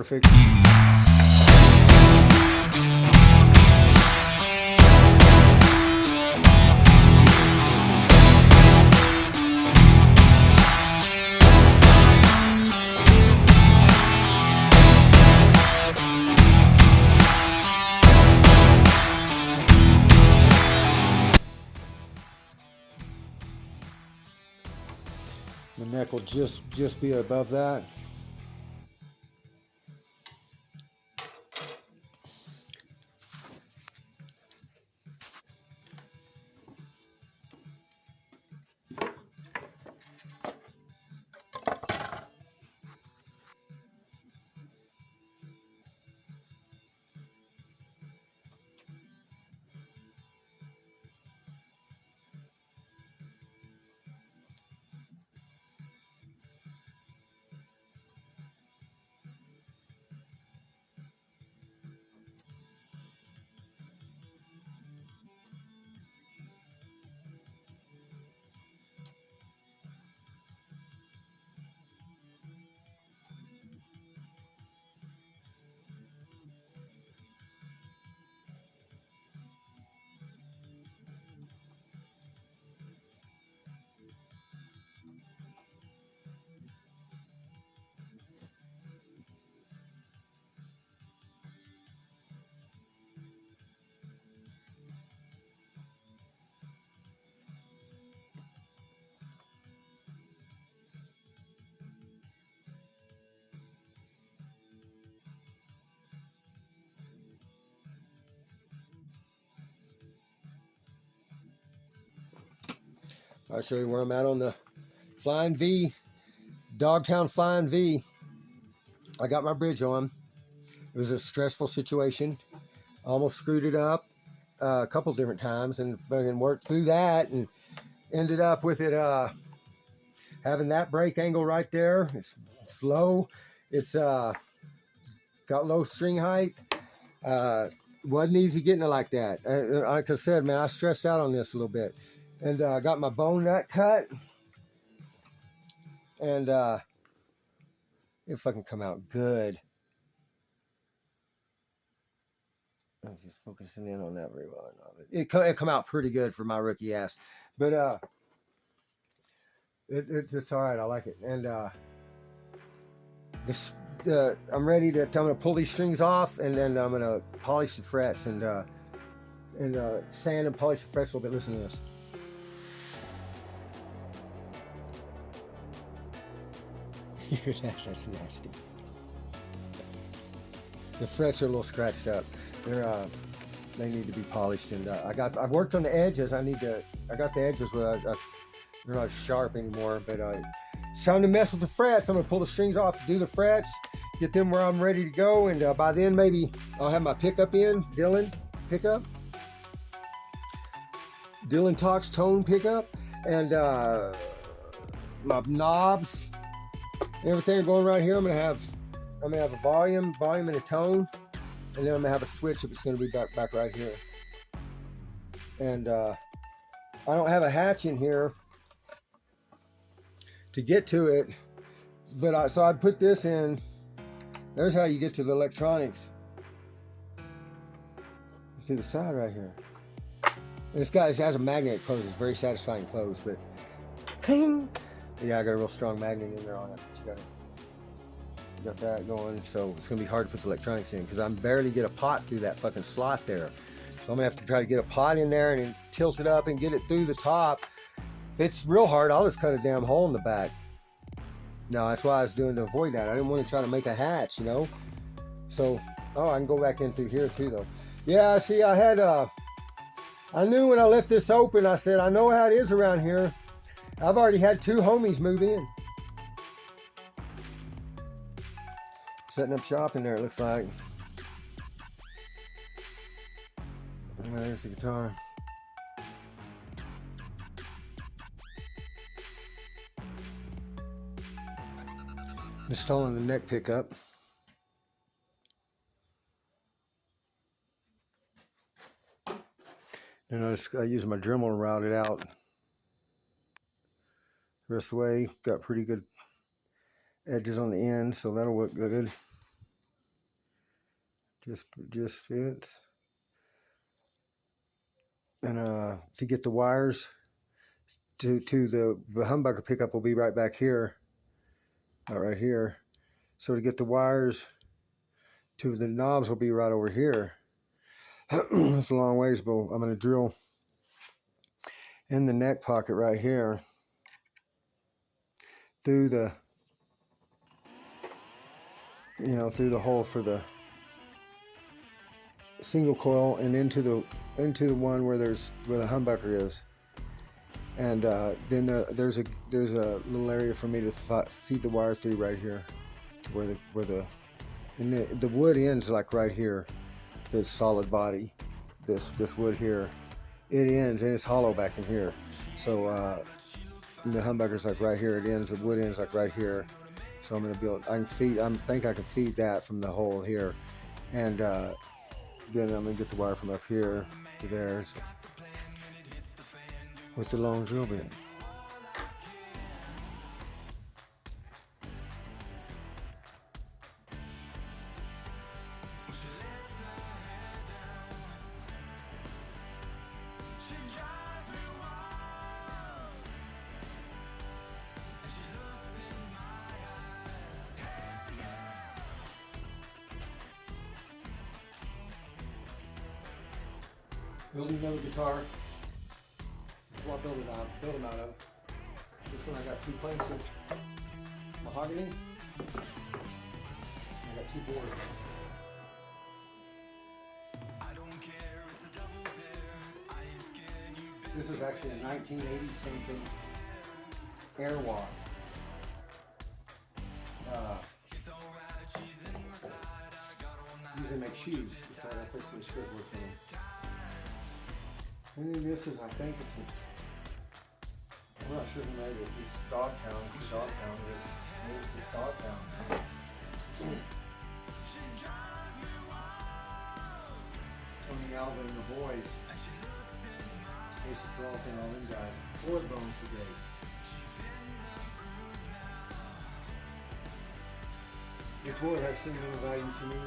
perfect. The neck will just be above that. I'll show you where I'm at on the Flying V, Dogtown Flying V. I got my bridge on. It was a stressful situation. I almost screwed it up a couple different times and fucking worked through that and ended up with it having that brake angle right there. It's low. It's got low string height. Wasn't easy getting it like that. Like I said, man, I stressed out on this a little bit. And I got my bone nut cut. And it fucking come out good. I'm just focusing in on that very well. It come out pretty good for my rookie ass. But it's all right. I like it. And I'm ready to. I'm gonna pull these strings off, and then I'm gonna polish the frets and sand and polish the frets a little bit. Listen to this. That's nasty. The frets are a little scratched up. They need to be polished, and I've worked on the edges. I got the edges where they're not sharp anymore, but it's time to mess with the frets. I'm gonna pull the strings off, do the frets, get them where I'm ready to go, and by then maybe I'll have my pickup in, Dylan pickup, Dylan Talks tone pickup, and my knobs, everything going right here. I'm gonna have a volume and a tone, and then I'm gonna have a switch if it's gonna be back right here. And I don't have a hatch in here to get to it, but so I'd put this in. There's how you get to the electronics. To the side right here. And this guy has a magnet. It closes. Very satisfying close, but cling. Yeah, I got a real strong magnet in there on it. You got that going, so it's gonna be hard to put the electronics in because I'm barely get a pot through that fucking slot there. So I'm gonna have to try to get a pot in there and then tilt it up and get it through the top. If it's real hard, I'll just cut a damn hole in the back. No, that's why I was doing to avoid that. I didn't want to try to make a hatch, you know. So, I can go back in through here too, though. Yeah, see, I knew when I left this open. I said, I know how it is around here. I've already had 2 homies move in. Setting up shop in there, it looks like. There's the guitar. Installing the neck pickup. And I use my Dremel to route it out. The rest of the way, got pretty good edges on the end, so that'll work good. Just fits. And to get the wires to the humbucker pickup will be right back here, not right here. So to get the wires to the knobs will be right over here. It's a long ways, but I'm going to drill in the neck pocket right here through the, through the hole for the single coil and into the one where the humbucker is. And then there's a little area for me to feed the wire through right here, to where the wood ends like right here. The solid body, this wood here, it ends and it's hollow back in here. So the humbucker's like right here. It ends. The wood ends like right here. So I'm gonna build. I think I can feed that from the hole here, and then I'm gonna get the wire from up here to there. So, with the long drill bit. Building another guitar. This is what I build them out of. This one I got 2 planks of mahogany. I got 2 boards. This is actually a 1980 stamping Airwalk. Usually make shoes. That's why I put some skateboard for them. And then this is, I think I'm not sure who made it. It's Dogtown. It's Dogtown. Maybe it's just Dogtown. Tony Alva and the boys. Stacy Peralta and all them guys. Floyd Bones today. This wood has sentimental value to me.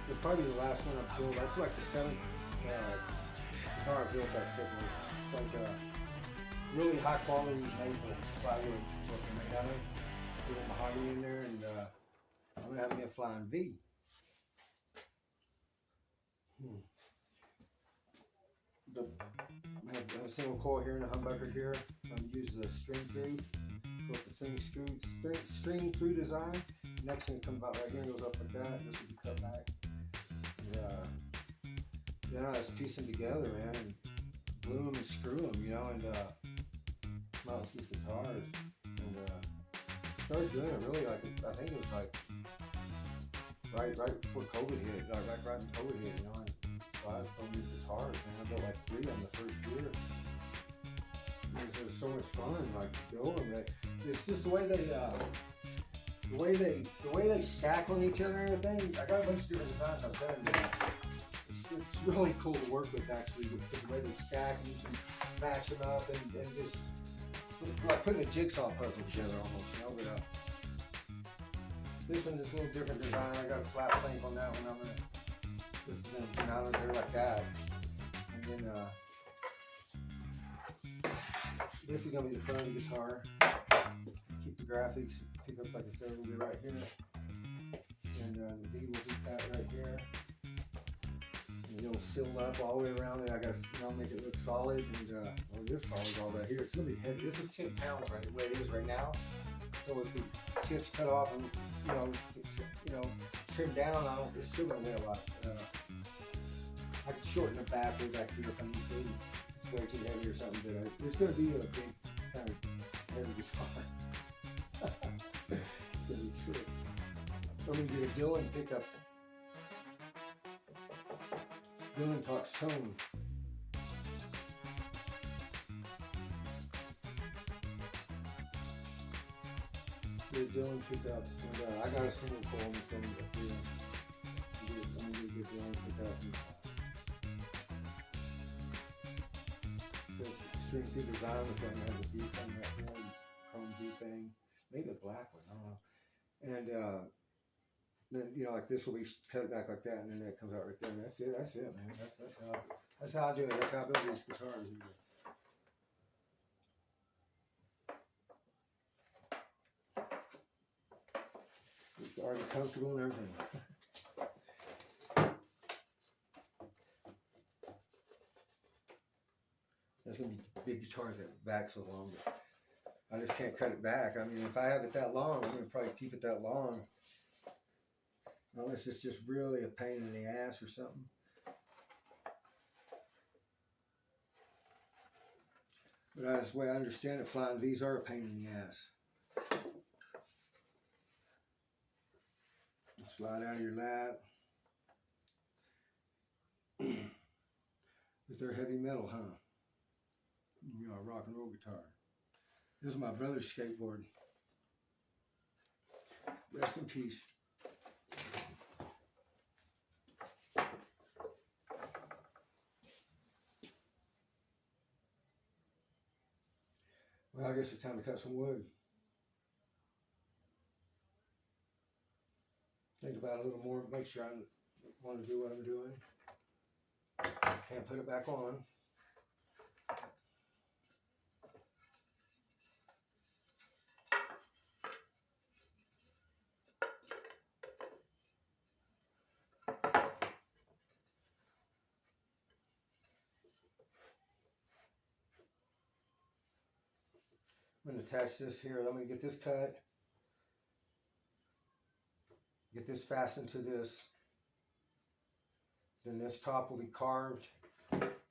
It's probably the last one I've built. That's like the 7th guitar I built that skateboard. It's like really high quality maple plywood is what they're made out of. Put a mahogany in there, and I'm gonna have me a flying V. I have a single coil here and a humbucker here. I'm gonna use the string through. Go with the string through design. Next thing comes out right here and goes up like that. This will be cut back. Then I just piece them together, man, and glue them and screw them, and come out with these guitars. And started doing it really like, I think it was like right before COVID hit, right when COVID hit, and so I was building these guitars, and I built like 3 of them the first year. It was so much fun, like to build them. It's just the way they stack on each other and everything. I got a bunch of different designs I've done. It's really cool to work with, actually, with the way they stack, and you can match them up and just like putting a jigsaw puzzle together almost, but this one is a little different design. I got a flat plank on that one. I'm gonna just put out of there like that, and then this is gonna be the front of the guitar. Keep the graphics, pick up like I said, will be right here, and the V will be that right here. It'll seal up all the way around it. I gotta make it look solid, and well, this solid all right here. It's gonna be heavy. This is 10 pounds right the way it is right now. So with the tips cut off and trimmed down, it's still gonna weigh a lot. I can shorten the back way back here if I need to. It's way too heavy or something, but it's gonna be a big kind of heavy guitar. It's gonna be sick. So I'm gonna get a Dylan pickup. Dylan talks tone. Get a Dylan pickup, and I got a single coil on the phone up here. I'm gonna get Dylan pickup. So string through design with them has a V thing right here, chrome V thing, maybe a black one, I don't know. And Then, you know, like this will be cut back like that, and then that comes out right there. And that's it. That's it, man. That's how I do it. That's how I build these guitars. It's already comfortable and everything. That's gonna be big guitars that back so long, but I just can't cut it back. I mean, if I have it that long, I'm gonna probably keep it that long, unless it's just really a pain in the ass or something. But that's the way I understand it. Flying V's are a pain in the ass. Slide out of your lap. But they're heavy metal, huh? You know, a rock and roll guitar. This is my brother's skateboard. Rest in peace. Well, I guess it's time to cut some wood. Think about it a little more, make sure I want to do what I'm doing. Can't put it back on. I'm going to attach this here. I'm going to get this cut. Get this fastened to this. Then this top will be carved.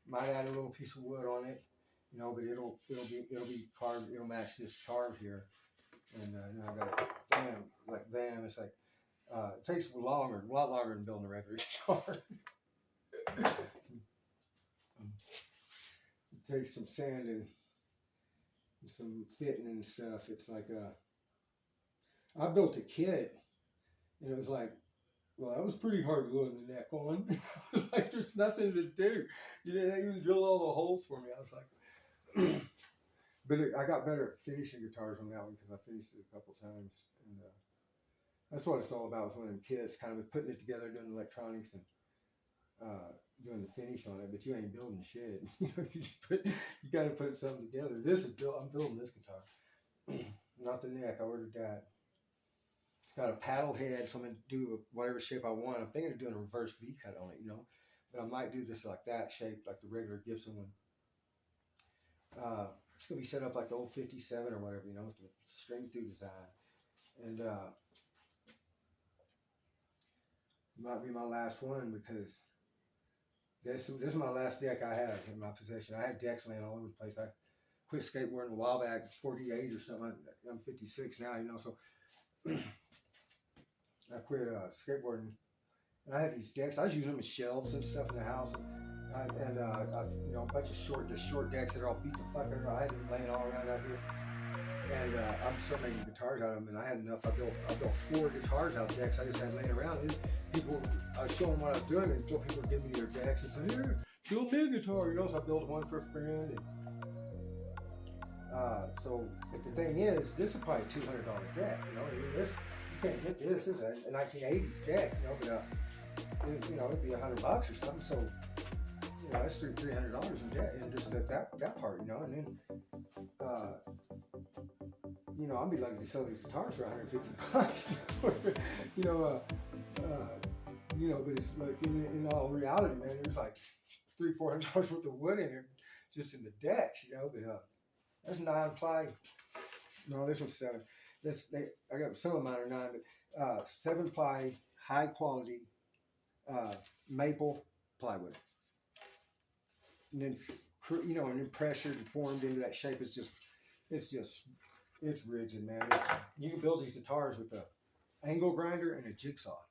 Might add a little piece of wood on it, you know, but it'll be carved. It'll match this carved here. And you know, I got it. Bam. It's like it takes a lot longer than building a regular guitar. It takes some sanding, some fitting and stuff. It's like I built a kit, and it was like, well, that was pretty hard gluing the neck on. I was like, there's nothing to do. You didn't even drill all the holes for me. I was like, but I got better at finishing guitars on that one because I finished it a couple times, and that's what it's all about. Is one of them kits, kind of putting it together, doing electronics and doing the finish on it. But you ain't building shit. You know, you got to put something together. I'm building this guitar, not the neck. I ordered that. It's got a paddle head, so I'm going to do whatever shape I want. I'm thinking of doing a reverse V cut on it, you know. But I might do this like that shape, like the regular Gibson one. It's going to be set up like the old 57 or whatever, you know, with the string through design. And it might be my last one because this is my last deck I have in my possession. I had decks laying all over the place. I quit skateboarding a while back. It's 48 or something. I'm 56 now, you know, so I quit skateboarding, and I had these decks. I was using them as shelves and stuff in the house, and you know, a bunch of short decks that are all beat the fuck out. I had them laying all around out here, and I'm still making guitars out of them. And I had enough. I built 4 guitars out of decks I just had laying around. And I was showing what I was doing, and people were giving me their decks and said, "Here, build me a guitar." You know, so I built one for a friend. And, but the thing is, this is probably a $200 deck. You know, I mean, you can't get this. This is a 1980s deck. You know, but you know, it'd be $100 or something. So, you know, that's $300 in debt, and just that part. You know, and then, you know, I'd be lucky to sell these guitars for $150. You know, but it's like in all reality, man, there's like $300-400 worth of wood in here, just in the decks. You know, but that's 9-ply. No, this one's 7. I got some of mine are 9, but 7-ply, high quality maple plywood. And then, you know, and then pressured and formed into that shape. It's rigid, man. You can build these guitars with an angle grinder and a jigsaw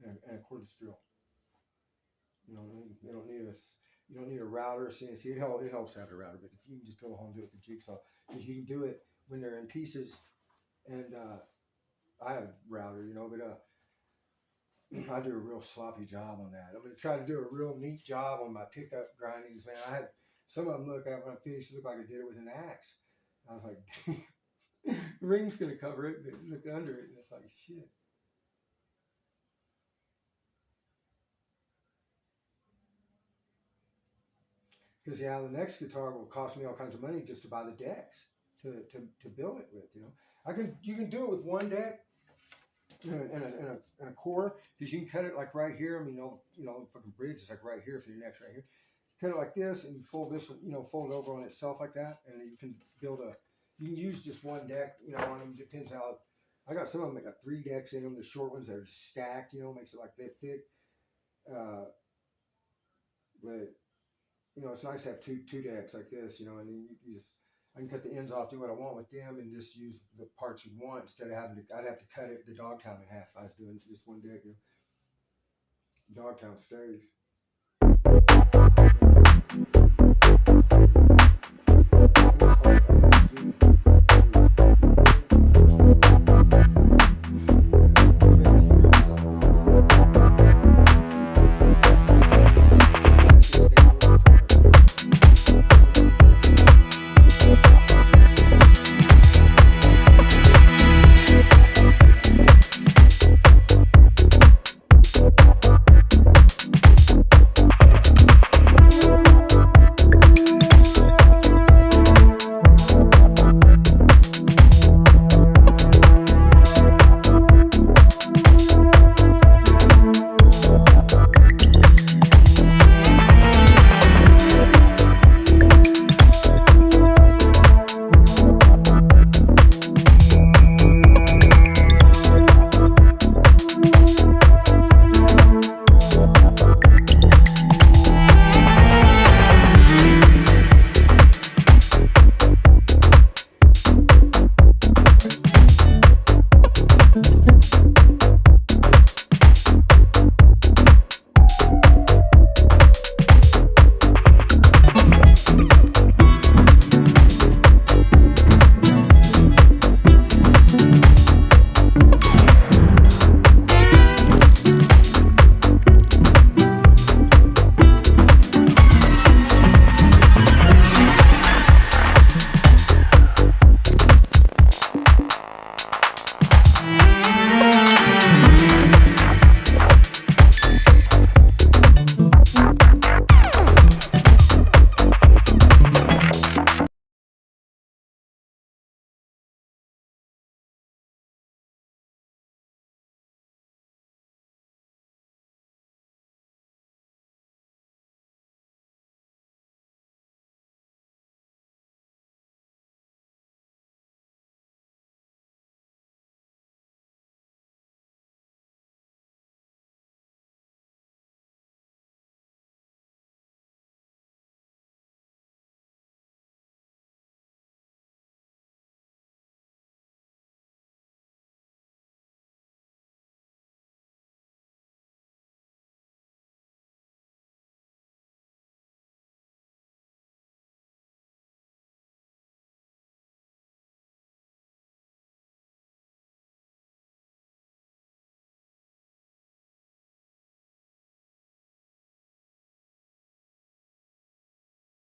and a cordless drill. You know, you don't need a router or CNC. It helps to have a router, but if you can just go home and do it with the jigsaw, because you can do it when they're in pieces. And I have a router, you know, but I do a real sloppy job on that. I'm going to try to do a real neat job on my pickup grindings, man. I had some of them look at when I finished, look like I did it with an axe. I was like, the ring's going to cover it, but look under it, and it's like, shit. Because the next guitar will cost me all kinds of money just to buy the decks to build it with. You can do it with one deck and a core, because you can cut it like right here. I mean, fucking bridge is like right here for your necks right here. Cut it like this, and you fold this, fold it over on itself like that, and you can you can use just one deck, on them. Depends how. I got some of them that got 3 decks in them. The short ones that are just stacked, makes it like that thick. But it's nice to have two decks like this, and then you just, I can cut the ends off, do what I want with them, and just use the parts you want instead of I'd have to cut the Dogtown in half if I was doing just one deck. Dogtown stays.